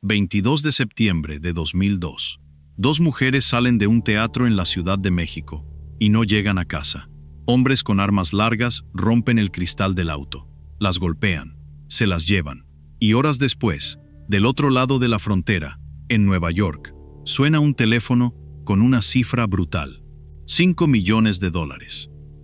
22 de septiembre de 2002. Dos mujeres salen de un teatro en la Ciudad de México y no llegan a casa. Hombres con armas largas rompen el cristal del auto, las golpean, se las llevan. Y horas después, del otro lado de la frontera, en Nueva York, suena un teléfono con una cifra brutal: $5 millones.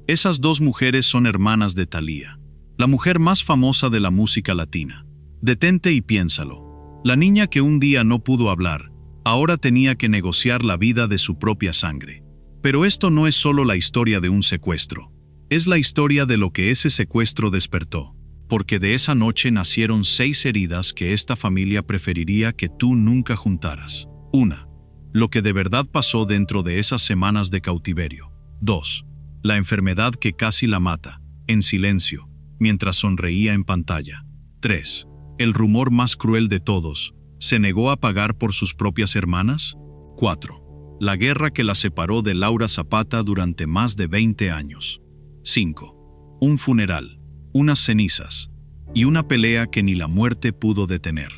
Esas dos mujeres son hermanas de Thalía, la mujer más famosa de la música latina. Detente y piénsalo. La niña que un día no pudo hablar, ahora tenía que negociar la vida de su propia sangre. Pero esto no es solo la historia de un secuestro. Es la historia de lo que ese secuestro despertó. Porque de esa noche nacieron 6 heridas que esta familia preferiría que tú nunca juntaras. 1. Lo que de verdad pasó dentro de esas semanas de cautiverio. 2. La enfermedad que casi la mata, en silencio, mientras sonreía en pantalla. 3. El rumor más cruel de todos: ¿se negó a pagar por sus propias hermanas? 4. La guerra que la separó de Laura Zapata durante más de 20 años. 5. Un funeral, unas cenizas y una pelea que ni la muerte pudo detener.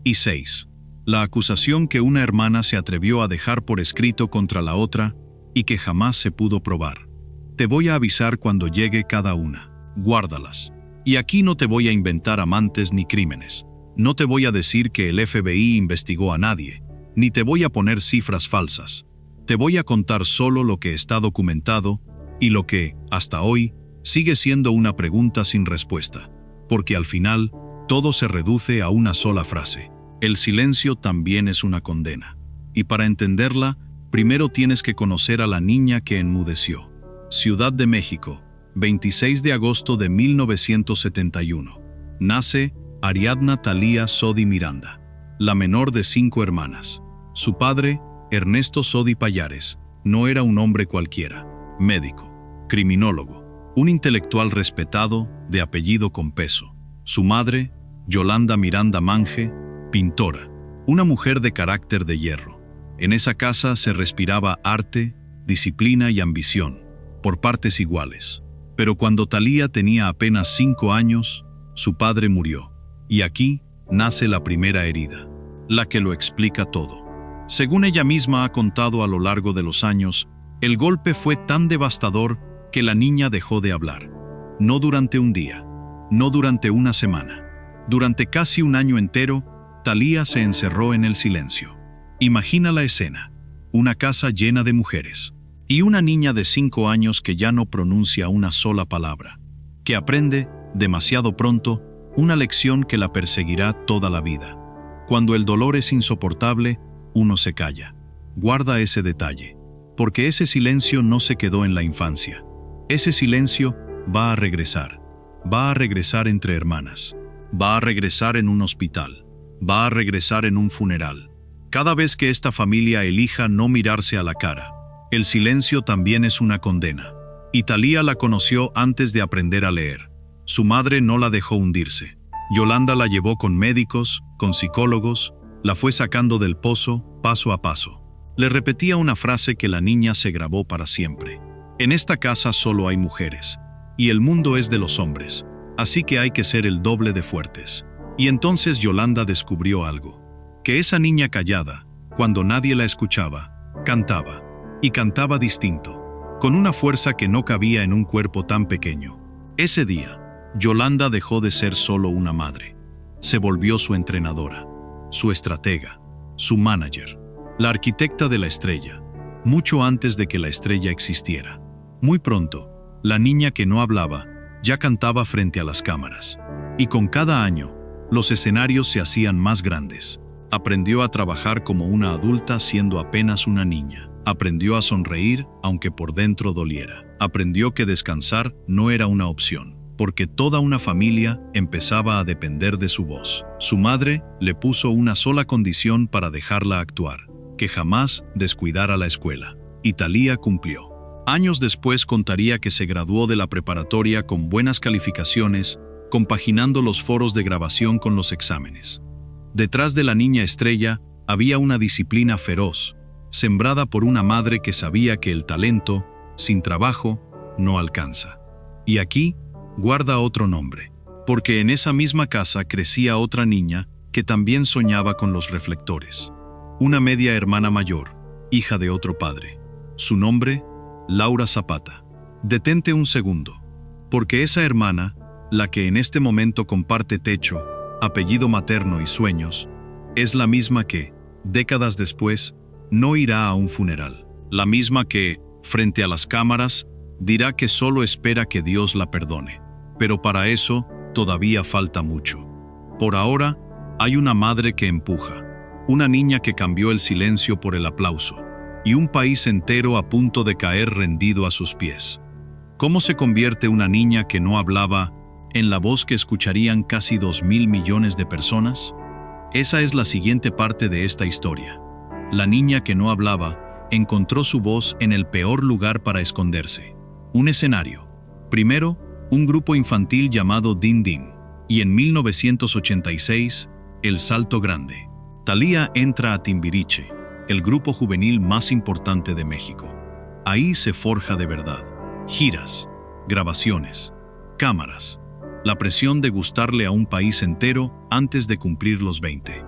Y 6. La acusación que una hermana se atrevió a dejar por escrito contra la otra y que jamás se pudo probar. Te voy a avisar cuando llegue cada una. Guárdalas. Y aquí no te voy a inventar amantes ni crímenes. No te voy a decir que el FBI investigó a nadie, ni te voy a poner cifras falsas. Te voy a contar solo lo que está documentado y lo que, hasta hoy, sigue siendo una pregunta sin respuesta. Porque al final, todo se reduce a una sola frase: el silencio también es una condena. Y para entenderla, primero tienes que conocer a la niña que enmudeció. Ciudad de México, 26 de agosto de 1971. Nace Ariadna Thalía Sodi Miranda, la menor de 5 hermanas. Su padre, Ernesto Sodi Pallares, no era un hombre cualquiera. Médico, criminólogo, un intelectual respetado, de apellido con peso. Su madre, Yolanda Miranda Mange, pintora, una mujer de carácter de hierro. En esa casa se respiraba arte, disciplina y ambición, por partes iguales. Pero cuando Thalía tenía apenas 5 años, su padre murió. Y aquí nace la primera herida, la que lo explica todo. Según ella misma ha contado a lo largo de los años, el golpe fue tan devastador que la niña dejó de hablar. No durante un día, no durante una semana. Durante casi un año entero, Thalía se encerró en el silencio. Imagina la escena: una casa llena de mujeres y una niña de 5 años que ya no pronuncia una sola palabra, que aprende, demasiado pronto, una lección que la perseguirá toda la vida. Cuando el dolor es insoportable, uno se calla. Guarda ese detalle, porque ese silencio no se quedó en la infancia. Ese silencio va a regresar. Va a regresar entre hermanas. Va a regresar en un hospital. Va a regresar en un funeral. Cada vez que esta familia elija no mirarse a la cara. El silencio también es una condena. Y Thalía la conoció antes de aprender a leer. Su madre no la dejó hundirse. Yolanda la llevó con médicos, con psicólogos, la fue sacando del pozo, paso a paso. Le repetía una frase que la niña se grabó para siempre: en esta casa solo hay mujeres, y el mundo es de los hombres, así que hay que ser el doble de fuertes. Y entonces Yolanda descubrió algo: que esa niña callada, cuando nadie la escuchaba, cantaba. Y cantaba distinto, con una fuerza que no cabía en un cuerpo tan pequeño. Ese día, Yolanda dejó de ser solo una madre. Se volvió su entrenadora, su estratega, su manager, la arquitecta de la estrella, mucho antes de que la estrella existiera. Muy pronto, la niña que no hablaba ya cantaba frente a las cámaras. Y con cada año, los escenarios se hacían más grandes. Aprendió a trabajar como una adulta siendo apenas una niña. Aprendió a sonreír aunque por dentro doliera. Aprendió que descansar no era una opción, porque toda una familia empezaba a depender de su voz. Su madre le puso una sola condición para dejarla actuar: que jamás descuidara la escuela. Y Thalía cumplió. Años después contaría que se graduó de la preparatoria con buenas calificaciones, compaginando los foros de grabación con los exámenes. Detrás de la niña estrella había una disciplina feroz, sembrada por una madre que sabía que el talento, sin trabajo, no alcanza. Y aquí guarda otro nombre, porque en esa misma casa crecía otra niña que también soñaba con los reflectores. Una media hermana mayor, hija de otro padre. Su nombre, Laura Zapata. Detente un segundo, porque esa hermana, la que en este momento comparte techo, apellido materno y sueños, es la misma que, décadas después, no irá a un funeral. La misma que, frente a las cámaras, dirá que solo espera que Dios la perdone. Pero para eso, todavía falta mucho. Por ahora, hay una madre que empuja, una niña que cambió el silencio por el aplauso, y un país entero a punto de caer rendido a sus pies. ¿Cómo se convierte una niña que no hablaba en la voz que escucharían casi 2.000 millones de personas? Esa es la siguiente parte de esta historia. La niña que no hablaba encontró su voz en el peor lugar para esconderse. Un escenario. Primero, un grupo infantil llamado Din Din. Y en 1986, El Salto Grande. Thalía entra a Timbiriche, el grupo juvenil más importante de México. Ahí se forja de verdad. Giras, grabaciones, cámaras. La presión de gustarle a un país entero antes de cumplir los 20.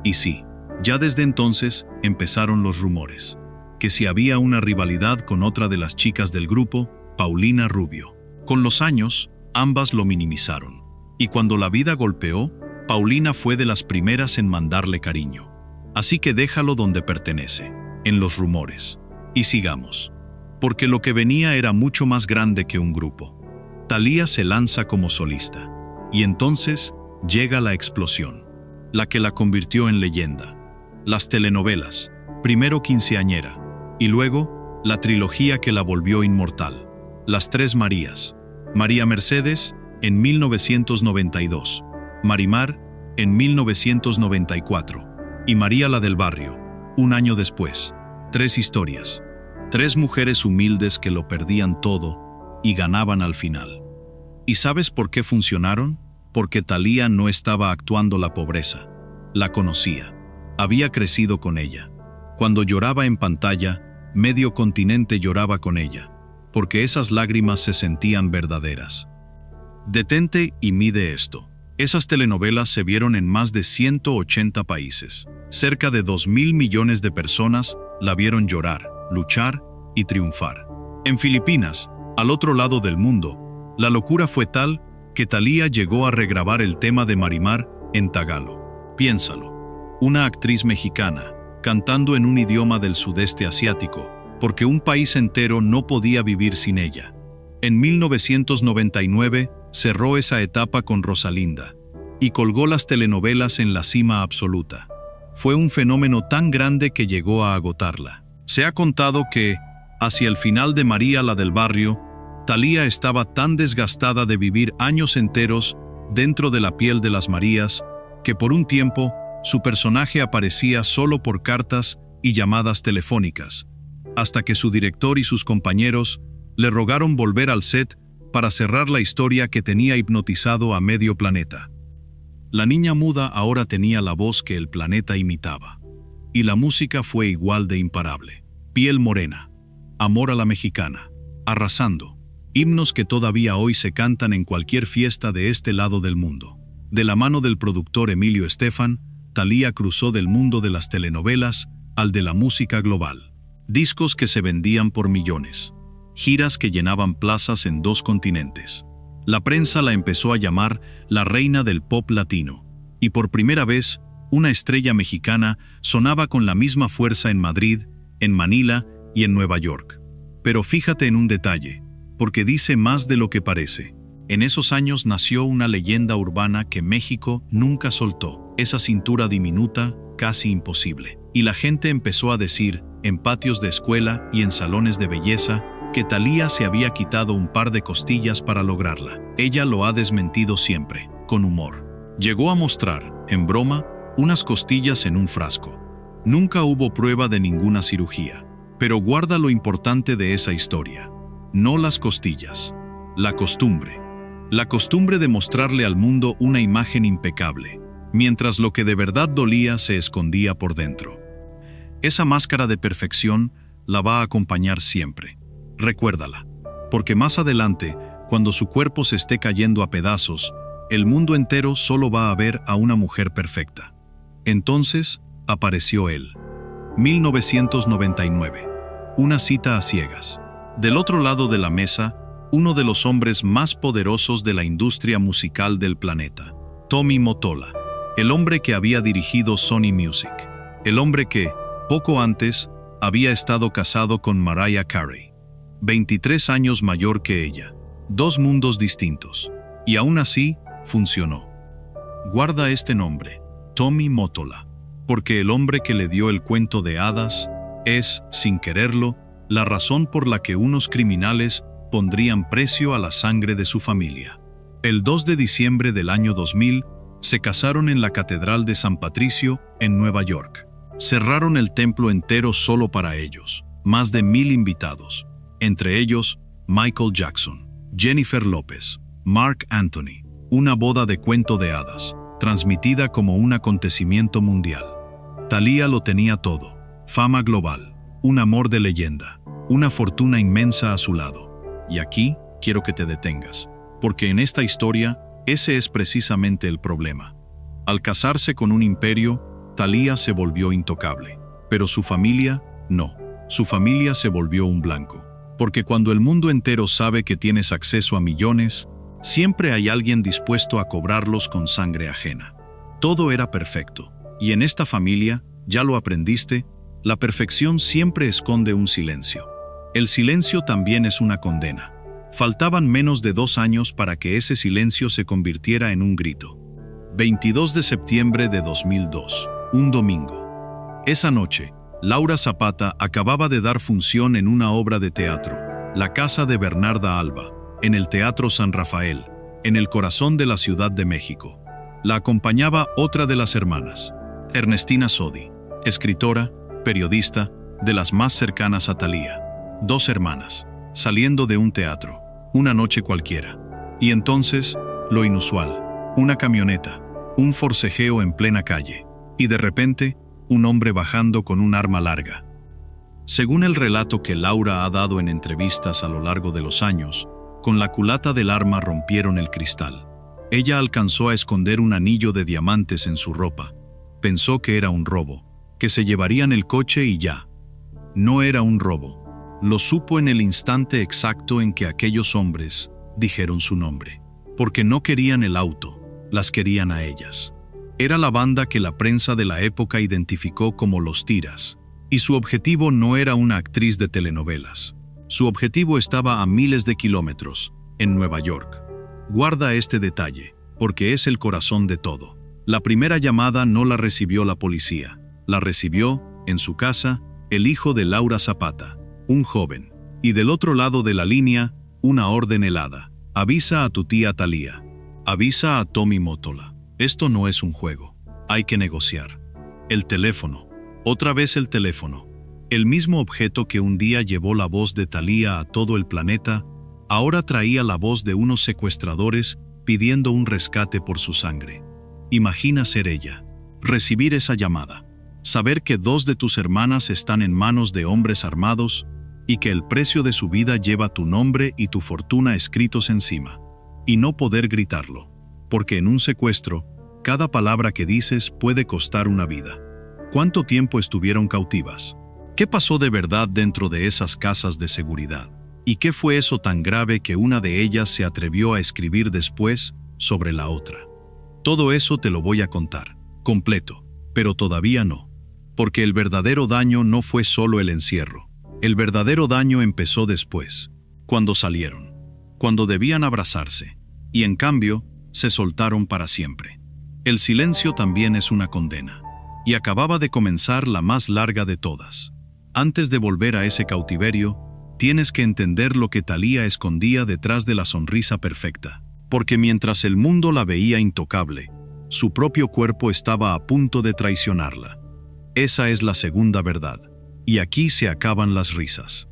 Y sí, ya desde entonces empezaron los rumores. Que si había una rivalidad con otra de las chicas del grupo, Paulina Rubio. Con los años, ambas lo minimizaron. Y cuando la vida golpeó, Paulina fue de las primeras en mandarle cariño. Así que déjalo donde pertenece, en los rumores. Y sigamos. Porque lo que venía era mucho más grande que un grupo. Thalía se lanza como solista. Y entonces llega la explosión. La que la convirtió en leyenda. Las telenovelas, primero Quinceañera, y luego la trilogía que la volvió inmortal. Las Tres Marías. María Mercedes, en 1992. Marimar, en 1994. Y María la del Barrio, un año después. 3 historias. 3 mujeres humildes que lo perdían todo y ganaban al final. ¿Y sabes por qué funcionaron? Porque Thalía no estaba actuando la pobreza. La conocía. Había crecido con ella. Cuando lloraba en pantalla, medio continente lloraba con ella, porque esas lágrimas se sentían verdaderas. Detente y mide esto. Esas telenovelas se vieron en más de 180 países. Cerca de 2.000 millones de personas la vieron llorar, luchar y triunfar. En Filipinas, al otro lado del mundo, la locura fue tal que Thalía llegó a regrabar el tema de Marimar en tagalo. Piénsalo, una actriz mexicana, cantando en un idioma del sudeste asiático, porque un país entero no podía vivir sin ella. En 1999 cerró esa etapa con Rosalinda y colgó las telenovelas en la cima absoluta. Fue un fenómeno tan grande que llegó a agotarla. Se ha contado que, hacia el final de María la del Barrio, Thalía estaba tan desgastada de vivir años enteros dentro de la piel de las Marías, que por un tiempo su personaje aparecía solo por cartas y llamadas telefónicas, hasta que su director y sus compañeros le rogaron volver al set para cerrar la historia que tenía hipnotizado a medio planeta. La niña muda ahora tenía la voz que el planeta imitaba. Y la música fue igual de imparable. Piel morena, Amor a la mexicana, Arrasando, himnos que todavía hoy se cantan en cualquier fiesta de este lado del mundo. De la mano del productor Emilio Estefan, Thalía cruzó del mundo de las telenovelas al de la música global. Discos que se vendían por millones. Giras que llenaban plazas en 2 continentes. La prensa la empezó a llamar la reina del pop latino. Y por primera vez, una estrella mexicana sonaba con la misma fuerza en Madrid, en Manila y en Nueva York. Pero fíjate en un detalle, porque dice más de lo que parece. En esos años nació una leyenda urbana que México nunca soltó, esa cintura diminuta, casi imposible. Y la gente empezó a decir, en patios de escuela y en salones de belleza, que Thalía se había quitado un par de costillas para lograrla. Ella lo ha desmentido siempre, con humor. Llegó a mostrar, en broma, unas costillas en un frasco. Nunca hubo prueba de ninguna cirugía. Pero guarda lo importante de esa historia. No las costillas, la costumbre. La costumbre de mostrarle al mundo una imagen impecable, mientras lo que de verdad dolía se escondía por dentro. Esa máscara de perfección la va a acompañar siempre. Recuérdala, porque más adelante, cuando su cuerpo se esté cayendo a pedazos, El mundo entero solo va a ver a una mujer perfecta. Entonces, apareció él. 1999. Una cita a ciegas. Del otro lado de la mesa, uno de los hombres más poderosos de la industria musical del planeta, Tommy Mottola, el hombre que había dirigido Sony Music, el hombre que, poco antes, había estado casado con Mariah Carey, 23 años mayor que ella, dos mundos distintos, y aún así, funcionó. Guarda este nombre, Tommy Mottola, porque el hombre que le dio el cuento de hadas es, sin quererlo, la razón por la que unos criminales pondrían precio a la sangre de su familia. El 2 de diciembre del año 2000, se casaron en la Catedral de San Patricio, en Nueva York. Cerraron el templo entero solo para ellos, más de 1000 invitados, entre ellos Michael Jackson, Jennifer López, Marc Anthony, una boda de cuento de hadas, transmitida como un acontecimiento mundial. Thalía lo tenía todo, fama global, un amor de leyenda, una fortuna inmensa a su lado. Y aquí quiero que te detengas, porque en esta historia ese es precisamente el problema. Al casarse con un imperio, Thalía se volvió intocable, pero su familia no. Su familia se volvió un blanco, porque cuando el mundo entero sabe que tienes acceso a millones, siempre hay alguien dispuesto a cobrarlos con sangre ajena. Todo era perfecto, y en esta familia, ya lo aprendiste, la perfección siempre esconde un silencio. El silencio también es una condena. Faltaban menos de 2 años para que ese silencio se convirtiera en un grito. 22 de septiembre de 2002, un domingo. Esa noche, Laura Zapata acababa de dar función en una obra de teatro, La Casa de Bernarda Alba, en el Teatro San Rafael, en el corazón de la Ciudad de México. La acompañaba otra de las hermanas, Ernestina Sodi, escritora, periodista, de las más cercanas a Thalía. 2 hermanas, saliendo de un teatro, una noche cualquiera. Y entonces, lo inusual, una camioneta, un forcejeo en plena calle, y de repente, un hombre bajando con un arma larga. Según el relato que Laura ha dado en entrevistas a lo largo de los años, con la culata del arma rompieron el cristal. Ella alcanzó a esconder un anillo de diamantes en su ropa. Pensó que era un robo, que se llevarían el coche y ya. No era un robo. Lo supo en el instante exacto en que aquellos hombres dijeron su nombre, porque no querían el auto, las querían a ellas. Era la banda que la prensa de la época identificó como Los Tiras, y su objetivo no era una actriz de telenovelas. Su objetivo estaba a miles de kilómetros, en Nueva York. Guarda este detalle, porque es el corazón de todo. La primera llamada no la recibió la policía, la recibió, en su casa, el hijo de Laura Zapata, un joven, y del otro lado de la línea, una orden helada. Avisa a tu tía Thalía. Avisa a Tommy Mottola. Esto no es un juego. Hay que negociar. El teléfono. Otra vez el teléfono. El mismo objeto que un día llevó la voz de Thalía a todo el planeta, ahora traía la voz de unos secuestradores pidiendo un rescate por su sangre. Imagina ser ella. Recibir esa llamada. Saber que 2 de tus hermanas están en manos de hombres armados, y que el precio de su vida lleva tu nombre y tu fortuna escritos encima, y no poder gritarlo, porque en un secuestro, cada palabra que dices puede costar una vida. ¿Cuánto tiempo estuvieron cautivas? ¿Qué pasó de verdad dentro de esas casas de seguridad? ¿Y qué fue eso tan grave que una de ellas se atrevió a escribir después sobre la otra? Todo eso te lo voy a contar, completo, pero todavía no, porque el verdadero daño no fue solo el encierro. El verdadero daño empezó después, cuando salieron, cuando debían abrazarse, y en cambio, se soltaron para siempre. El silencio también es una condena, y acababa de comenzar la más larga de todas. Antes de volver a ese cautiverio, tienes que entender lo que Thalía escondía detrás de la sonrisa perfecta, porque mientras el mundo la veía intocable, su propio cuerpo estaba a punto de traicionarla. Esa es la segunda verdad. Y aquí se acaban las risas.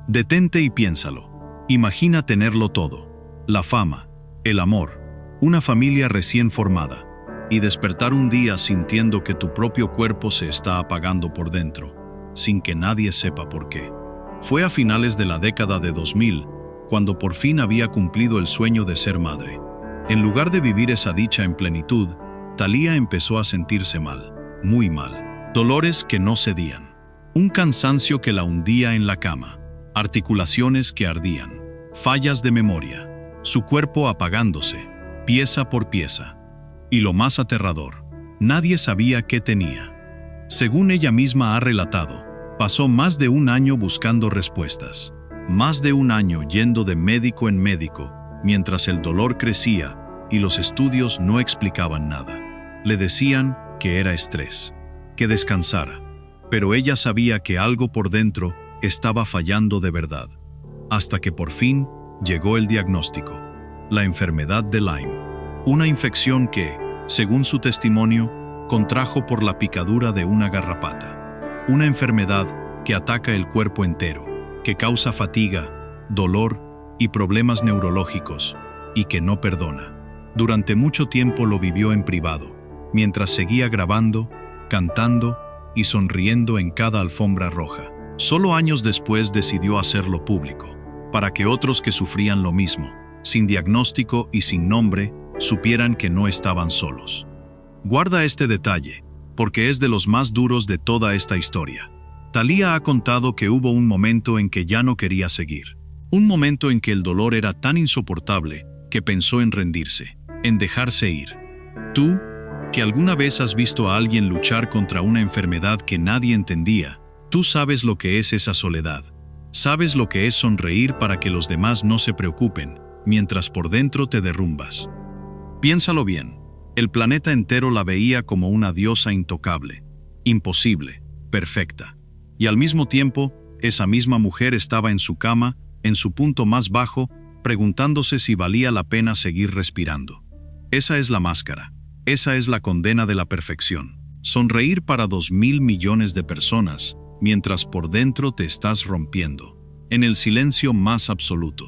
Detente y piénsalo. Imagina tenerlo todo. La fama, el amor, una familia recién formada, y despertar un día sintiendo que tu propio cuerpo se está apagando por dentro, sin que nadie sepa por qué. Fue a finales de la década de 2000, cuando por fin había cumplido el sueño de ser madre. En lugar de vivir esa dicha en plenitud, Thalía empezó a sentirse mal, muy mal. Dolores que no cedían. Un cansancio que la hundía en la cama. Articulaciones que ardían. Fallas de memoria. Su cuerpo apagándose, pieza por pieza. Y lo más aterrador, nadie sabía qué tenía. Según ella misma ha relatado, pasó más de un año buscando respuestas. Más de un año yendo de médico en médico, mientras el dolor crecía y los estudios no explicaban nada. Le decían que era estrés, que descansara, pero ella sabía que algo por dentro estaba fallando de verdad. Hasta que por fin llegó el diagnóstico: la enfermedad de Lyme, una infección que, según su testimonio, contrajo por la picadura de una garrapata. Una enfermedad que ataca el cuerpo entero, que causa fatiga, dolor y problemas neurológicos, y que no perdona. Durante mucho tiempo lo vivió en privado, mientras seguía grabando, cantando y sonriendo en cada alfombra roja. Solo años después decidió hacerlo público, para que otros que sufrían lo mismo, sin diagnóstico y sin nombre, supieran que no estaban solos. Guarda este detalle, porque es de los más duros de toda esta historia. Thalía ha contado que hubo un momento en que ya no quería seguir. Un momento en que el dolor era tan insoportable que pensó en rendirse, en dejarse ir. Tú, que alguna vez has visto a alguien luchar contra una enfermedad que nadie entendía, tú sabes lo que es esa soledad. Sabes lo que es sonreír para que los demás no se preocupen, mientras por dentro te derrumbas. Piénsalo bien. El planeta entero la veía como una diosa intocable, imposible, perfecta. Y al mismo tiempo, esa misma mujer estaba en su cama, en su punto más bajo, preguntándose si valía la pena seguir respirando. Esa es la máscara. Esa es la condena de la perfección. Sonreír para 2.000 millones de personas, mientras por dentro te estás rompiendo, en el silencio más absoluto.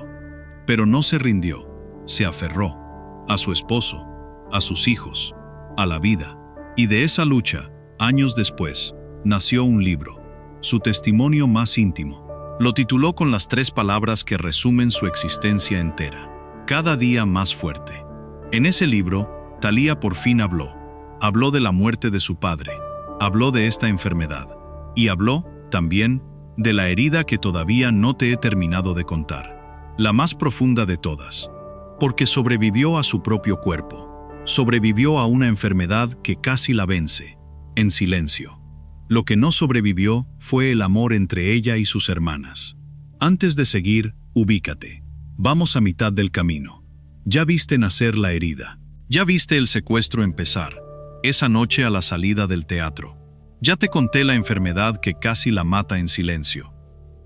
Pero no se rindió, se aferró a su esposo, a sus hijos, a la vida. Y de esa lucha, años después, nació un libro, su testimonio más íntimo. Lo tituló con las 3 palabras que resumen su existencia entera: cada día más fuerte. En ese libro, Thalía por fin habló. Habló de la muerte de su padre, habló de esta enfermedad, y habló, también, de la herida que todavía no te he terminado de contar, la más profunda de todas, porque sobrevivió a su propio cuerpo, sobrevivió a una enfermedad que casi la vence, en silencio. Lo que no sobrevivió fue el amor entre ella y sus hermanas. Antes de seguir, ubícate. Vamos a mitad del camino. Ya viste nacer la herida. Ya viste el secuestro empezar, esa noche a la salida del teatro. Ya te conté la enfermedad que casi la mata en silencio.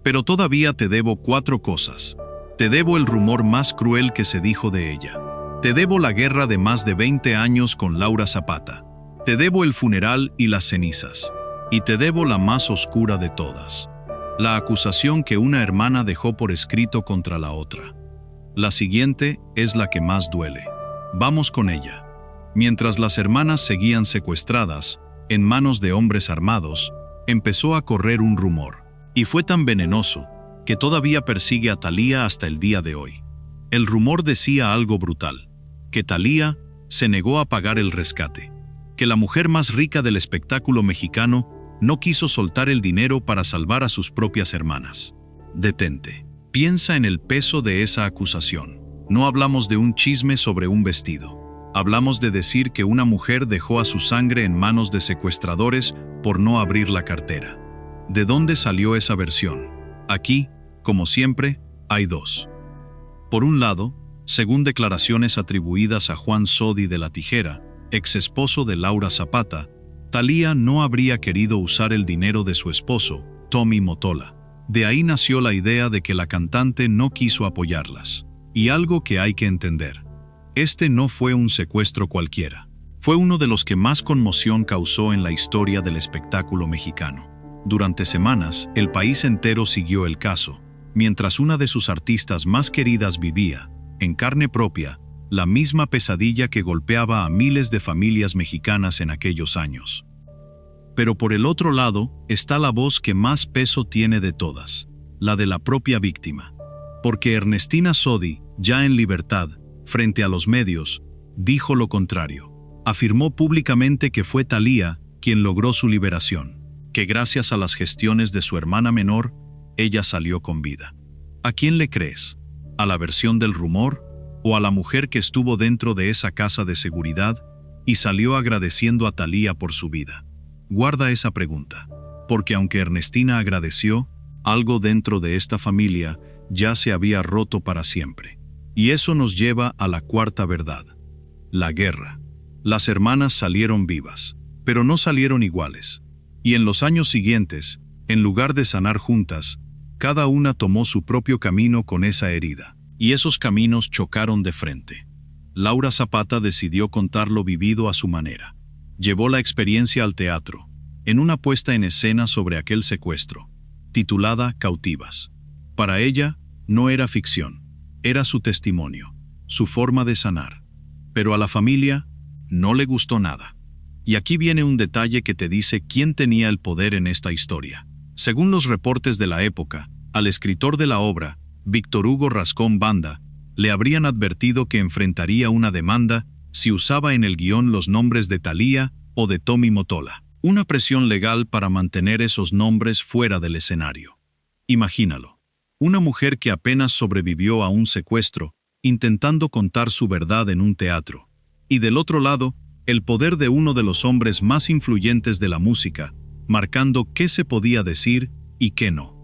Pero todavía te debo 4 cosas. Te debo el rumor más cruel que se dijo de ella. Te debo la guerra de más de 20 años con Laura Zapata. Te debo el funeral y las cenizas. Y te debo la más oscura de todas. La acusación que una hermana dejó por escrito contra la otra. La siguiente es la que más duele. Vamos con ella. Mientras las hermanas seguían secuestradas, en manos de hombres armados, empezó a correr un rumor. Y fue tan venenoso, que todavía persigue a Thalía hasta el día de hoy. El rumor decía algo brutal: que Thalía se negó a pagar el rescate, que la mujer más rica del espectáculo mexicano no quiso soltar el dinero para salvar a sus propias hermanas. Detente. Piensa en el peso de esa acusación. No hablamos de un chisme sobre un vestido. Hablamos de decir que una mujer dejó a su sangre en manos de secuestradores por no abrir la cartera. ¿De dónde salió esa versión? Aquí, como siempre, hay 2. Por un lado, según declaraciones atribuidas a Juan Sodi de la Tijera, ex esposo de Laura Zapata, Thalía no habría querido usar el dinero de su esposo, Tommy Motola. De ahí nació la idea de que la cantante no quiso apoyarlas. Y algo que hay que entender: este no fue un secuestro cualquiera. Fue uno de los que más conmoción causó en la historia del espectáculo mexicano. Durante semanas, el país entero siguió el caso, mientras una de sus artistas más queridas vivía, en carne propia, la misma pesadilla que golpeaba a miles de familias mexicanas en aquellos años. Pero por el otro lado, está la voz que más peso tiene de todas, la de la propia víctima. Porque Ernestina Sodi, ya en libertad, frente a los medios, dijo lo contrario. Afirmó públicamente que fue Thalía quien logró su liberación, que gracias a las gestiones de su hermana menor, ella salió con vida. ¿A quién le crees? ¿A la versión del rumor o a la mujer que estuvo dentro de esa casa de seguridad y salió agradeciendo a Thalía por su vida? Guarda esa pregunta, porque aunque Ernestina agradeció, algo dentro de esta familia ya se había roto para siempre. Y eso nos lleva a la cuarta verdad: la guerra. Las hermanas salieron vivas, pero no salieron iguales. Y en los años siguientes, en lugar de sanar juntas, cada una tomó su propio camino con esa herida. Y esos caminos chocaron de frente. Laura Zapata decidió contar lo vivido a su manera. Llevó la experiencia al teatro, en una puesta en escena sobre aquel secuestro, titulada Cautivas. Para ella, no era ficción, era su testimonio, su forma de sanar. Pero a la familia no le gustó nada. Y aquí viene un detalle que te dice quién tenía el poder en esta historia. Según los reportes de la época, al escritor de la obra, Víctor Hugo Rascón Banda, le habrían advertido que enfrentaría una demanda si usaba en el guión los nombres de Thalía o de Tommy Motola. Una presión legal para mantener esos nombres fuera del escenario. Imagínalo. Una mujer que apenas sobrevivió a un secuestro, intentando contar su verdad en un teatro. Y del otro lado, el poder de uno de los hombres más influyentes de la música, marcando qué se podía decir y qué no.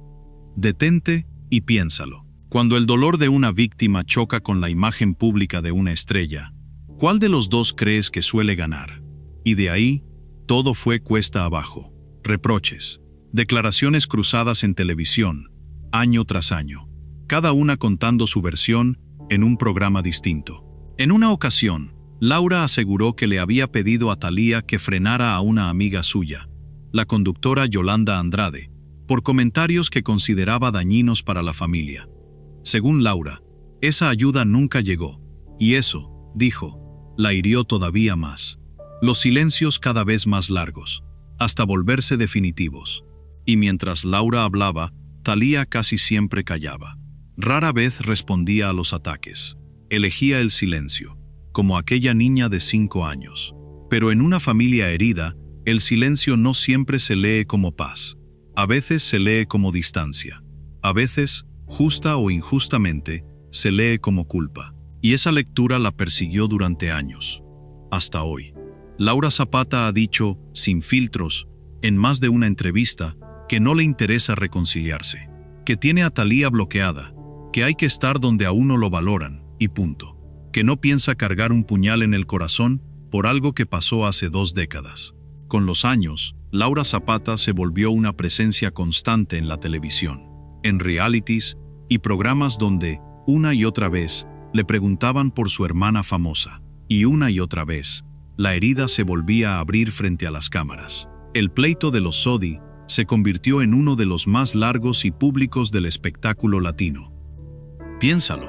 Detente y piénsalo. Cuando el dolor de una víctima choca con la imagen pública de una estrella, ¿cuál de los dos crees que suele ganar? Y de ahí, todo fue cuesta abajo. Reproches, declaraciones cruzadas en televisión, año tras año, cada una contando su versión en un programa distinto. En una ocasión, Laura aseguró que le había pedido a Thalía que frenara a una amiga suya, la conductora Yolanda Andrade, por comentarios que consideraba dañinos para la familia. Según Laura, esa ayuda nunca llegó, y eso, dijo, la hirió todavía más. Los silencios cada vez más largos, hasta volverse definitivos. Y mientras Laura hablaba, Thalía casi siempre callaba. Rara vez respondía a los ataques. Elegía el silencio, como aquella niña de 5 años. Pero en una familia herida, el silencio no siempre se lee como paz. A veces se lee como distancia. A veces, justa o injustamente, se lee como culpa. Y esa lectura la persiguió durante años. Hasta hoy. Laura Zapata ha dicho, sin filtros, en más de una entrevista, que no le interesa reconciliarse, que tiene a Thalía bloqueada, que hay que estar donde a uno lo valoran, y punto. Que no piensa cargar un puñal en el corazón por algo que pasó hace 2 décadas. Con los años, Laura Zapata se volvió una presencia constante en la televisión, en realities y programas donde, una y otra vez, le preguntaban por su hermana famosa, y una y otra vez, la herida se volvía a abrir frente a las cámaras. El pleito de los Sodi se convirtió en uno de los más largos y públicos del espectáculo latino. Piénsalo,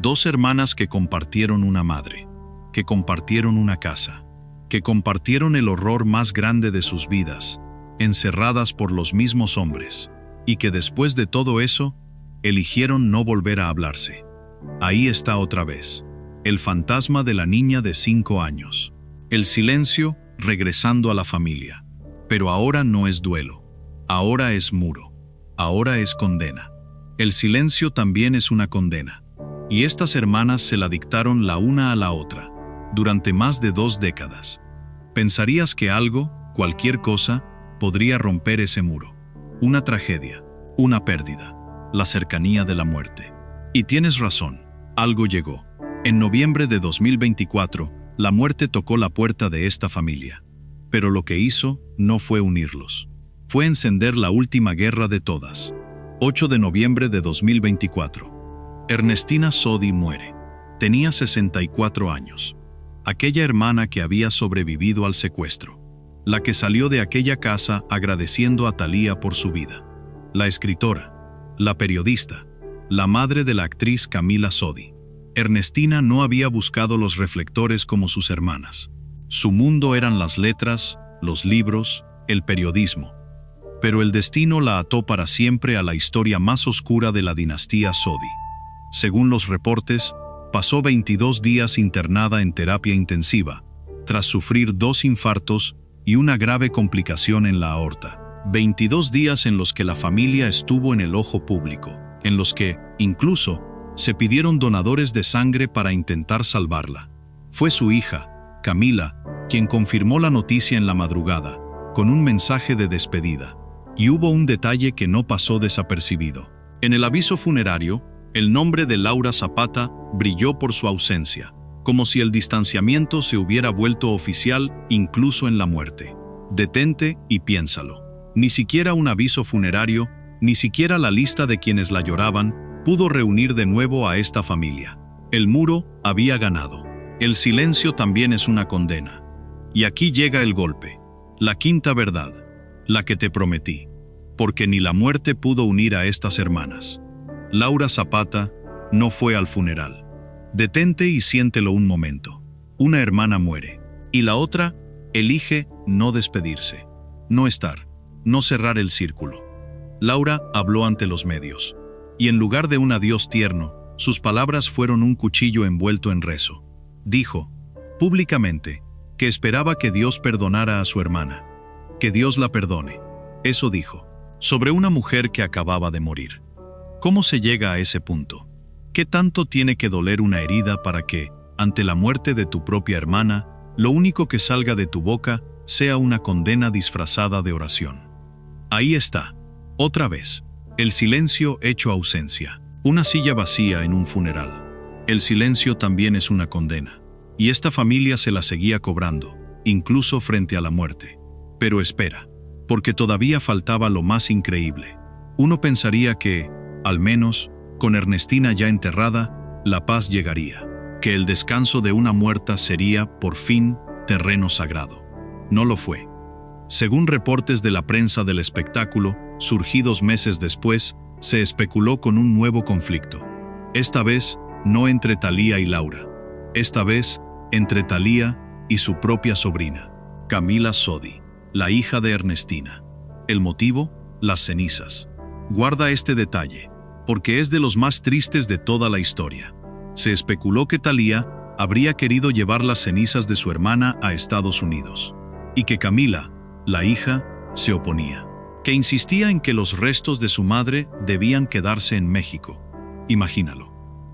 2 hermanas que compartieron una madre, que compartieron una casa, que compartieron el horror más grande de sus vidas, encerradas por los mismos hombres, y que después de todo eso, eligieron no volver a hablarse. Ahí está otra vez, el fantasma de la niña de 5 años. El silencio regresando a la familia. Pero ahora no es duelo. Ahora es muro. Ahora es condena. El silencio también es una condena. Y estas hermanas se la dictaron la una a la otra, durante más de 2 décadas. Pensarías que algo, cualquier cosa, podría romper ese muro. Una tragedia, una pérdida, la cercanía de la muerte. Y tienes razón, algo llegó. En noviembre de 2024, la muerte tocó la puerta de esta familia. Pero lo que hizo no fue unirlos. Fue encender la última guerra de todas. 8 de noviembre de 2024. Ernestina Sodi muere. Tenía 64 años. Aquella hermana que había sobrevivido al secuestro. La que salió de aquella casa agradeciendo a Thalía por su vida. La escritora. La periodista. La madre de la actriz Camila Sodi. Ernestina no había buscado los reflectores como sus hermanas. Su mundo eran las letras, los libros, el periodismo. Pero el destino la ató para siempre a la historia más oscura de la dinastía Sodi. Según los reportes, pasó 22 días internada en terapia intensiva, tras sufrir 2 infartos y una grave complicación en la aorta. 22 días en los que la familia estuvo en el ojo público, en los que, incluso, se pidieron donadores de sangre para intentar salvarla. Fue su hija, Camila, quien confirmó la noticia en la madrugada, con un mensaje de despedida. Y hubo un detalle que no pasó desapercibido. En el aviso funerario, el nombre de Laura Zapata brilló por su ausencia, como si el distanciamiento se hubiera vuelto oficial incluso en la muerte. Detente y piénsalo. Ni siquiera un aviso funerario, ni siquiera la lista de quienes la lloraban, pudo reunir de nuevo a esta familia. El muro había ganado. El silencio también es una condena. Y aquí llega el golpe. La quinta verdad, la que te prometí. Porque ni la muerte pudo unir a estas hermanas. Laura Zapata no fue al funeral. Detente y siéntelo un momento. Una hermana muere. Y la otra elige no despedirse, no estar, no cerrar el círculo. Laura habló ante los medios. Y en lugar de un adiós tierno, sus palabras fueron un cuchillo envuelto en rezo. Dijo, públicamente, que esperaba que Dios perdonara a su hermana. Que Dios la perdone. Eso dijo. Sobre una mujer que acababa de morir. ¿Cómo se llega a ese punto? ¿Qué tanto tiene que doler una herida para que, ante la muerte de tu propia hermana, lo único que salga de tu boca sea una condena disfrazada de oración? Ahí está, otra vez, el silencio hecho ausencia. Una silla vacía en un funeral. El silencio también es una condena. Y esta familia se la seguía cobrando, incluso frente a la muerte. Pero espera. Porque todavía faltaba lo más increíble. Uno pensaría que, al menos, con Ernestina ya enterrada, la paz llegaría, que el descanso de una muerta sería, por fin, terreno sagrado. No lo fue. Según reportes de la prensa del espectáculo, surgidos meses después, se especuló con un nuevo conflicto. Esta vez, no entre Thalía y Laura. Esta vez, entre Thalía y su propia sobrina, Camila Sodi, la hija de Ernestina. El motivo, las cenizas. Guarda este detalle, porque es de los más tristes de toda la historia. Se especuló que Thalía habría querido llevar las cenizas de su hermana a Estados Unidos, y que Camila, la hija, se oponía, que insistía en que los restos de su madre debían quedarse en México. Imagínalo.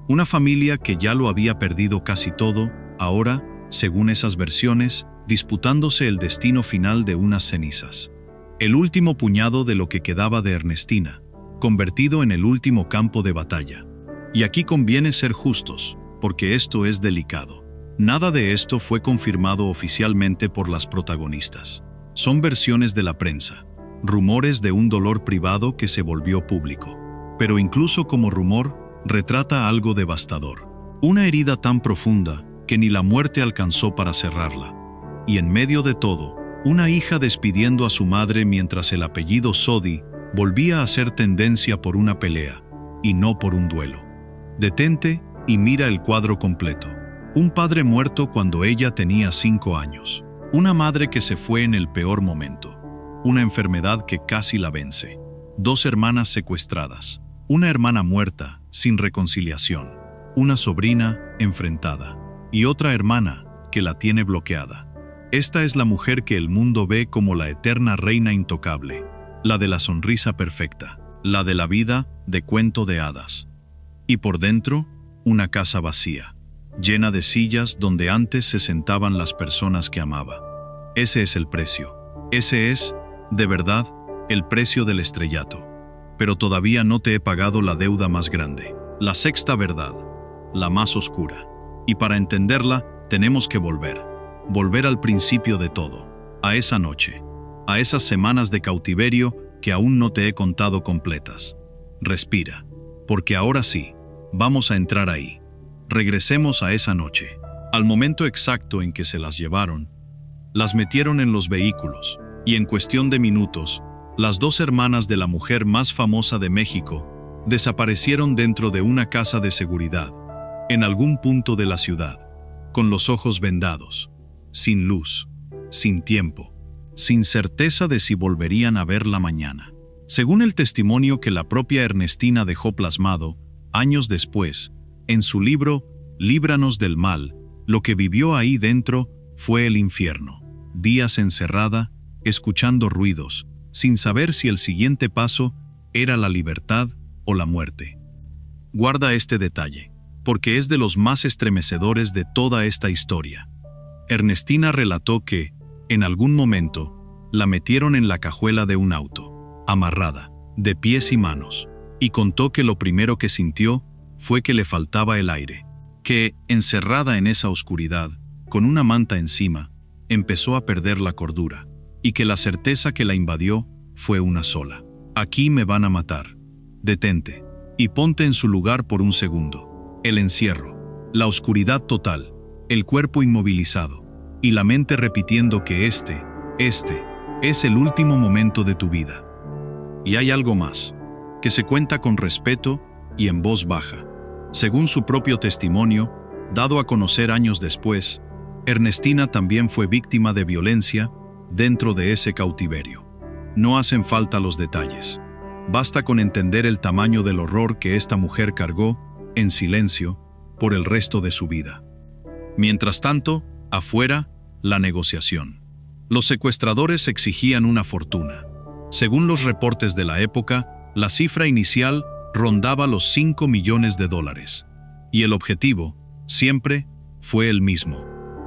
Una familia que ya lo había perdido casi todo, ahora, según esas versiones, disputándose el destino final de unas cenizas. El último puñado de lo que quedaba de Ernestina, convertido en el último campo de batalla. Y aquí conviene ser justos, porque esto es delicado. Nada de esto fue confirmado oficialmente por las protagonistas. Son versiones de la prensa, rumores de un dolor privado que se volvió público. Pero incluso como rumor, retrata algo devastador. Una herida tan profunda que ni la muerte alcanzó para cerrarla. Y en medio de todo, una hija despidiendo a su madre mientras el apellido Sodi volvía a ser tendencia por una pelea, y no por un duelo. Detente y mira el cuadro completo. Un padre muerto cuando ella tenía 5 años. Una madre que se fue en el peor momento. Una enfermedad que casi la vence. 2 hermanas secuestradas. Una hermana muerta, sin reconciliación. Una sobrina enfrentada. Y otra hermana que la tiene bloqueada. Esta es la mujer que el mundo ve como la eterna reina intocable, la de la sonrisa perfecta, la de la vida de cuento de hadas. Y por dentro, una casa vacía, llena de sillas donde antes se sentaban las personas que amaba. Ese es el precio. Ese es, de verdad, el precio del estrellato. Pero todavía no te he pagado la deuda más grande, la sexta verdad, la más oscura. Y para entenderla, tenemos que volver al principio de todo, a esa noche, a esas semanas de cautiverio que aún no te he contado completas. Respira, porque ahora sí, vamos a entrar ahí. Regresemos a esa noche, al momento exacto en que se las llevaron. Las metieron en los vehículos, y en cuestión de minutos, las 2 hermanas de la mujer más famosa de México desaparecieron dentro de una casa de seguridad, en algún punto de la ciudad, con los ojos vendados, sin luz, sin tiempo, sin certeza de si volverían a verla mañana. Según el testimonio que la propia Ernestina dejó plasmado, años después, en su libro líbranos del mal. Lo que vivió ahí dentro fue el infierno. Días encerrada, escuchando ruidos, sin saber si el siguiente paso era la libertad o la muerte. Guarda este detalle, porque es de los más estremecedores de toda esta historia. Ernestina relató que, en algún momento, la metieron en la cajuela de un auto, amarrada, de pies y manos, y contó que lo primero que sintió fue que le faltaba el aire, que, encerrada en esa oscuridad, con una manta encima, empezó a perder la cordura, y que la certeza que la invadió fue una sola. Aquí me van a matar. Detente, y ponte en su lugar por un segundo. El encierro, la oscuridad total, el cuerpo inmovilizado, y la mente repitiendo que este es el último momento de tu vida. Y hay algo más, que se cuenta con respeto y en voz baja. Según su propio testimonio, dado a conocer años después, Ernestina también fue víctima de violencia dentro de ese cautiverio. No hacen falta los detalles. Basta con entender el tamaño del horror que esta mujer cargó, en silencio, por el resto de su vida. Mientras tanto, afuera, la negociación. Los secuestradores exigían una fortuna. Según los reportes de la época, la cifra inicial rondaba los $5 millones. Y el objetivo, siempre, fue el mismo: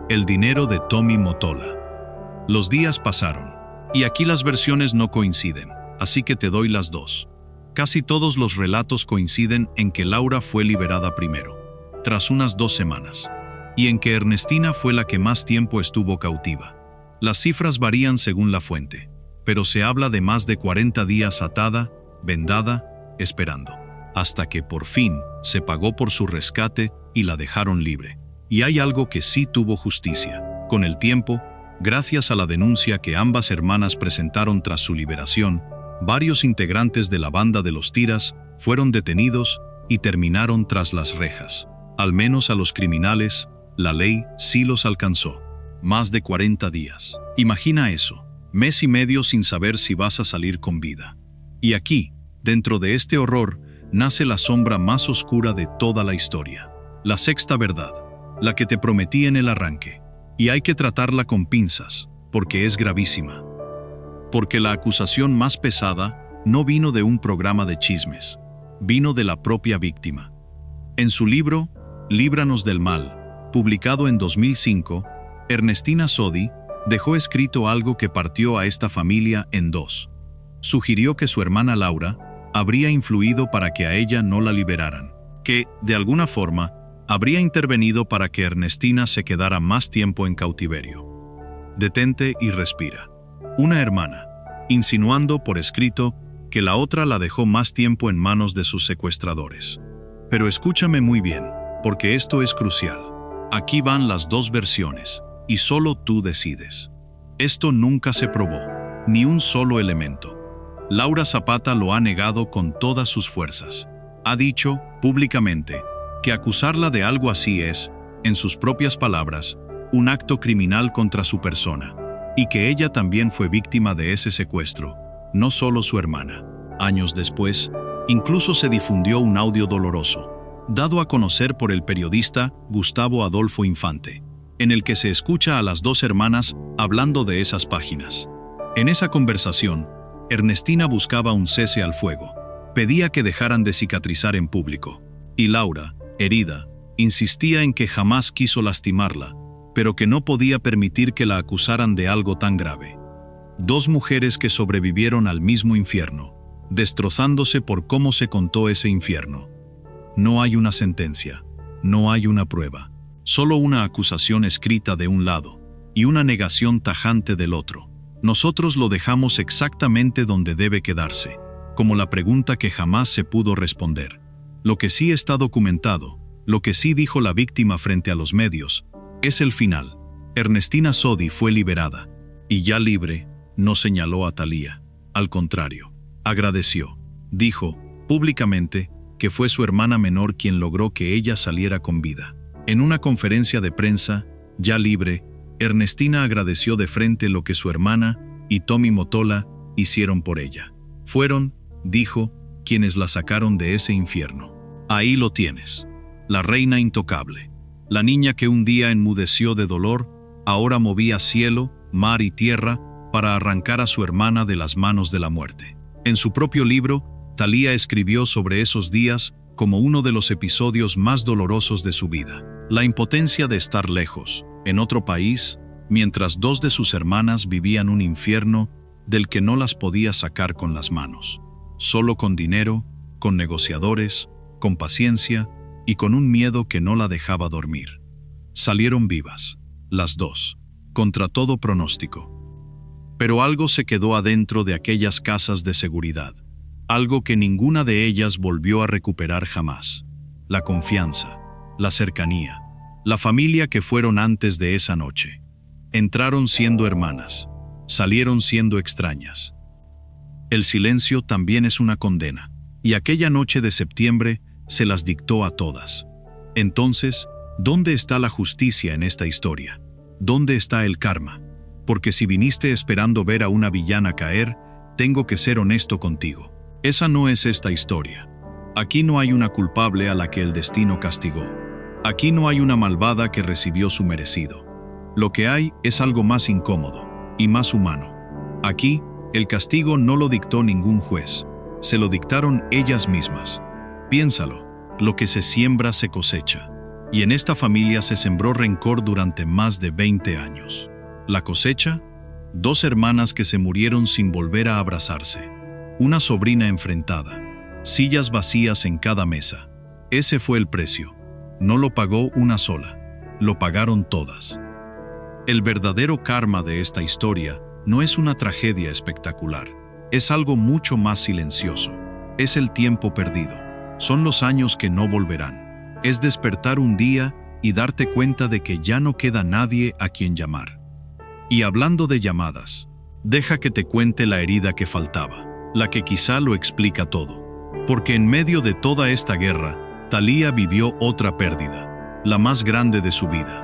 el dinero de Tommy Mottola. Los días pasaron, y aquí las versiones no coinciden, así que te doy las dos. Casi todos los relatos coinciden en que Laura fue liberada primero, tras unas 2 semanas, y en que Ernestina fue la que más tiempo estuvo cautiva. Las cifras varían según la fuente, pero se habla de más de 40 días atada, vendada, esperando, hasta que por fin se pagó por su rescate y la dejaron libre. Y hay algo que sí tuvo justicia. Con el tiempo, gracias a la denuncia que ambas hermanas presentaron tras su liberación, varios integrantes de la banda de los Tiras fueron detenidos y terminaron tras las rejas. Al menos a los criminales, la ley sí los alcanzó. Más de 40 días. Imagina eso, mes y medio sin saber si vas a salir con vida. Y aquí, dentro de este horror, nace la sombra más oscura de toda la historia. La sexta verdad, la que te prometí en el arranque. Y hay que tratarla con pinzas, porque es gravísima. Porque la acusación más pesada no vino de un programa de chismes, vino de la propia víctima. En su libro, Líbranos del mal, publicado en 2005, Ernestina Sodi dejó escrito algo que partió a esta familia en dos. Sugirió que su hermana Laura habría influido para que a ella no la liberaran, que, de alguna forma, habría intervenido para que Ernestina se quedara más tiempo en cautiverio. Detente y respira. Una hermana, insinuando por escrito que la otra la dejó más tiempo en manos de sus secuestradores. Pero escúchame muy bien, porque esto es crucial. Aquí van las dos versiones, y solo tú decides. Esto nunca se probó, ni un solo elemento. Laura Zapata lo ha negado con todas sus fuerzas. Ha dicho, públicamente, que acusarla de algo así es, en sus propias palabras, un acto criminal contra su persona, y que ella también fue víctima de ese secuestro, no solo su hermana. Años después, incluso se difundió un audio doloroso, dado a conocer por el periodista Gustavo Adolfo Infante, en el que se escucha a las dos hermanas hablando de esas páginas. En esa conversación, Ernestina buscaba un cese al fuego, pedía que dejaran de cicatrizar en público, y Laura, herida, insistía en que jamás quiso lastimarla, pero que no podía permitir que la acusaran de algo tan grave. Dos mujeres que sobrevivieron al mismo infierno, destrozándose por cómo se contó ese infierno. No hay una sentencia, no hay una prueba, solo una acusación escrita de un lado y una negación tajante del otro. Nosotros lo dejamos exactamente donde debe quedarse, como la pregunta que jamás se pudo responder. Lo que sí está documentado, lo que sí dijo la víctima frente a los medios, es el final. Ernestina Sodi fue liberada, y ya libre, no señaló a Thalía. Al contrario, agradeció. Dijo, públicamente, que fue su hermana menor quien logró que ella saliera con vida. En una conferencia de prensa, ya libre, Ernestina agradeció de frente lo que su hermana y Tommy Mottola hicieron por ella. Fueron, dijo, quienes la sacaron de ese infierno. Ahí lo tienes. La reina intocable. La niña que un día enmudeció de dolor, ahora movía cielo, mar y tierra para arrancar a su hermana de las manos de la muerte. En su propio libro, Thalía escribió sobre esos días como uno de los episodios más dolorosos de su vida. La impotencia de estar lejos, en otro país, mientras dos de sus hermanas vivían un infierno del que no las podía sacar con las manos. Solo con dinero, con negociadores, con paciencia y con un miedo que no la dejaba dormir. Salieron vivas, las dos, contra todo pronóstico. Pero algo se quedó adentro de aquellas casas de seguridad, algo que ninguna de ellas volvió a recuperar jamás. La confianza, la cercanía, la familia que fueron antes de esa noche. Entraron siendo hermanas, salieron siendo extrañas. El silencio también es una condena, y aquella noche de septiembre se las dictó a todas. Entonces, ¿dónde está la justicia en esta historia? ¿Dónde está el karma? Porque si viniste esperando ver a una villana caer, tengo que ser honesto contigo. Esa no es esta historia. Aquí no hay una culpable a la que el destino castigó. Aquí no hay una malvada que recibió su merecido. Lo que hay es algo más incómodo y más humano. Aquí, el castigo no lo dictó ningún juez, se lo dictaron ellas mismas. Piénsalo, lo que se siembra se cosecha. Y en esta familia se sembró rencor durante más de 20 años. La cosecha, 2 hermanas que se murieron sin volver a abrazarse. Una sobrina enfrentada. Sillas vacías en cada mesa. Ese fue el precio. No lo pagó una sola. Lo pagaron todas. El verdadero karma de esta historia no es una tragedia espectacular. Es algo mucho más silencioso. Es el tiempo perdido. Son los años que no volverán. Es despertar un día y darte cuenta de que ya no queda nadie a quien llamar. Y hablando de llamadas, deja que te cuente la herida que faltaba, la que quizá lo explica todo. Porque en medio de toda esta guerra, Thalía vivió otra pérdida, la más grande de su vida.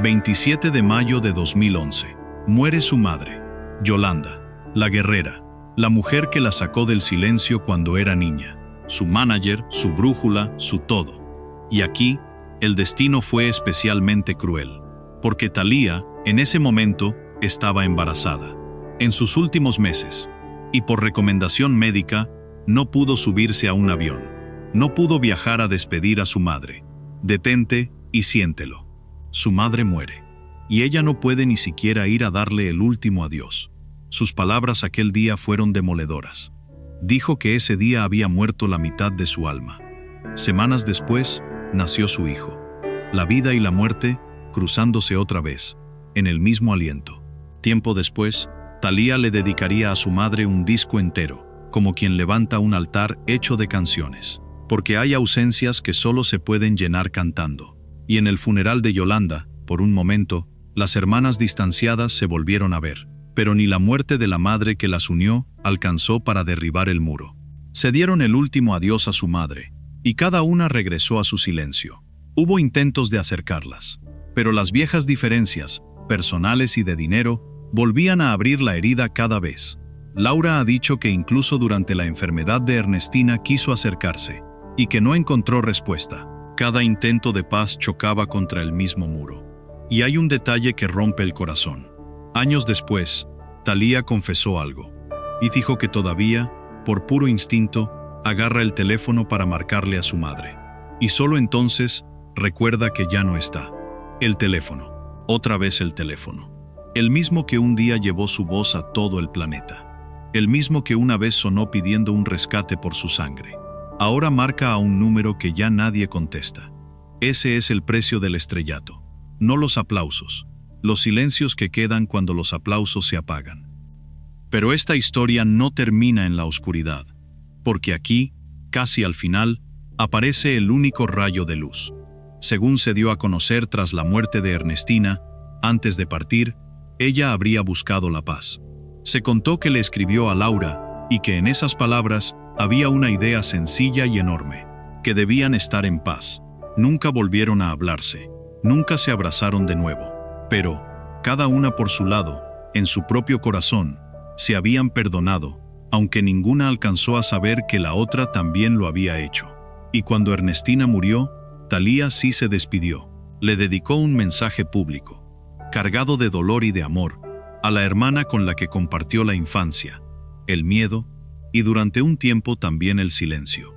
27 de mayo de 2011. Muere su madre, Yolanda, la guerrera, la mujer que la sacó del silencio cuando era niña, su manager, su brújula, su todo. Y aquí, el destino fue especialmente cruel, porque Thalía, en ese momento, estaba embarazada, en sus últimos meses, y por recomendación médica, no pudo subirse a un avión, no pudo viajar a despedir a su madre. Detente y siéntelo. Su madre muere, y ella no puede ni siquiera ir a darle el último adiós. Sus palabras aquel día fueron demoledoras. Dijo que ese día había muerto la mitad de su alma. Semanas después, nació su hijo. La vida y la muerte, cruzándose otra vez, en el mismo aliento. Tiempo después, Thalía le dedicaría a su madre un disco entero, como quien levanta un altar hecho de canciones. Porque hay ausencias que solo se pueden llenar cantando. Y en el funeral de Yolanda, por un momento, las hermanas distanciadas se volvieron a ver. Pero ni la muerte de la madre que las unió alcanzó para derribar el muro. Se dieron el último adiós a su madre, y cada una regresó a su silencio. Hubo intentos de acercarlas, pero las viejas diferencias, personales y de dinero, volvían a abrir la herida cada vez. Laura ha dicho que incluso durante la enfermedad de Ernestina quiso acercarse, y que no encontró respuesta. Cada intento de paz chocaba contra el mismo muro. Y hay un detalle que rompe el corazón. Años después, Thalía confesó algo, y dijo que todavía, por puro instinto, agarra el teléfono para marcarle a su madre. Y solo entonces, recuerda que ya no está. El teléfono. Otra vez el teléfono. El mismo que un día llevó su voz a todo el planeta. El mismo que una vez sonó pidiendo un rescate por su sangre. Ahora marca a un número que ya nadie contesta. Ese es el precio del estrellato. No los aplausos. Los silencios que quedan cuando los aplausos se apagan. Pero esta historia no termina en la oscuridad, porque aquí, casi al final, aparece el único rayo de luz. Según se dio a conocer tras la muerte de Ernestina, antes de partir, ella habría buscado la paz. Se contó que le escribió a Laura y que en esas palabras había una idea sencilla y enorme, que debían estar en paz. Nunca volvieron a hablarse, nunca se abrazaron de nuevo. Pero, cada una por su lado, en su propio corazón, se habían perdonado, aunque ninguna alcanzó a saber que la otra también lo había hecho. Y cuando Ernestina murió, Thalía sí se despidió. le dedicó un mensaje público, cargado de dolor y de amor, a la hermana con la que compartió la infancia, el miedo y durante un tiempo también el silencio.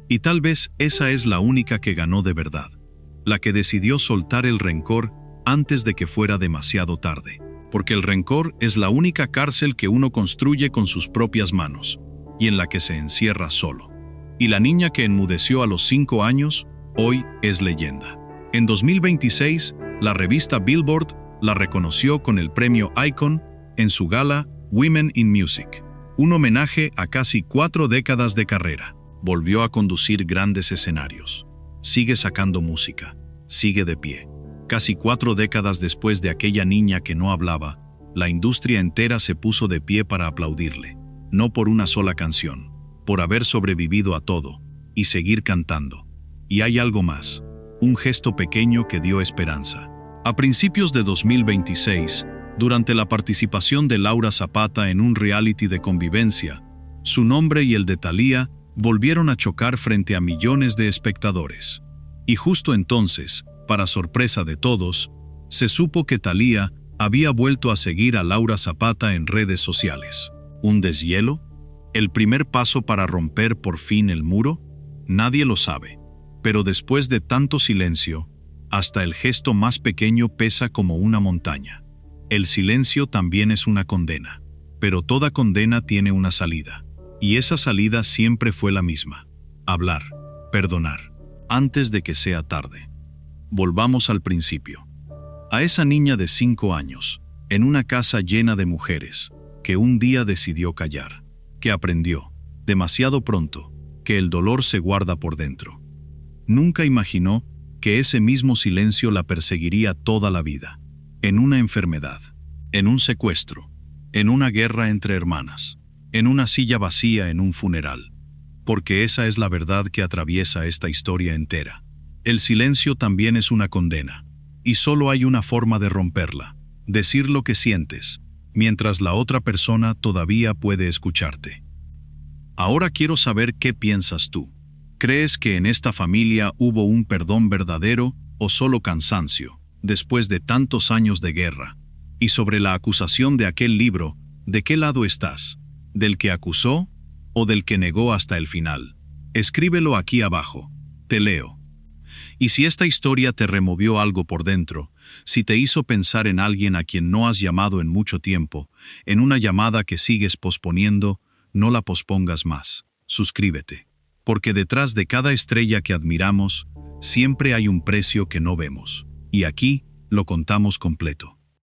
Y tal vez esa es la única que ganó de verdad, la que decidió soltar el rencor antes de que fuera demasiado tarde. Porque el rencor es la única cárcel que uno construye con sus propias manos, y en la que se encierra solo. Y la niña que enmudeció a los 5 años, hoy es leyenda. En 2026, la revista Billboard la reconoció con el premio Icon en su gala Women in Music, un homenaje a casi 4 décadas de carrera. Volvió a conducir grandes escenarios. Sigue sacando música. Sigue de pie. Casi 4 décadas después de aquella niña que no hablaba, la industria entera se puso de pie para aplaudirle. No por una sola canción, por haber sobrevivido a todo y seguir cantando. Y hay algo más, un gesto pequeño que dio esperanza. A principios de 2026, durante la participación de Laura Zapata en un reality de convivencia, su nombre y el de Thalía volvieron a chocar frente a millones de espectadores. Y justo entonces, para sorpresa de todos, se supo que Thalía había vuelto a seguir a Laura Zapata en redes sociales. ¿Un deshielo? ¿El primer paso para romper por fin el muro? Nadie lo sabe. Pero después de tanto silencio, hasta el gesto más pequeño pesa como una montaña. El silencio también es una condena. Pero toda condena tiene una salida. Y esa salida siempre fue la misma. Hablar, perdonar, antes de que sea tarde. Volvamos al principio. A esa niña de 5 años, en una casa llena de mujeres, que un día decidió callar, que aprendió, demasiado pronto, que el dolor se guarda por dentro. Nunca imaginó que ese mismo silencio la perseguiría toda la vida, en una enfermedad, en un secuestro, en una guerra entre hermanas, en una silla vacía en un funeral. Porque esa es la verdad que atraviesa esta historia entera. El silencio también es una condena, y solo hay una forma de romperla: decir lo que sientes, mientras la otra persona todavía puede escucharte. Ahora quiero saber qué piensas tú. ¿Crees que en esta familia hubo un perdón verdadero o solo cansancio, después de tantos años de guerra? Y sobre la acusación de aquel libro, ¿de qué lado estás? ¿Del que acusó o del que negó hasta el final? Escríbelo aquí abajo. Te leo. Y si esta historia te removió algo por dentro, si te hizo pensar en alguien a quien no has llamado en mucho tiempo, en una llamada que sigues posponiendo, no la pospongas más. Suscríbete. Porque detrás de cada estrella que admiramos, siempre hay un precio que no vemos. Y aquí lo contamos completo.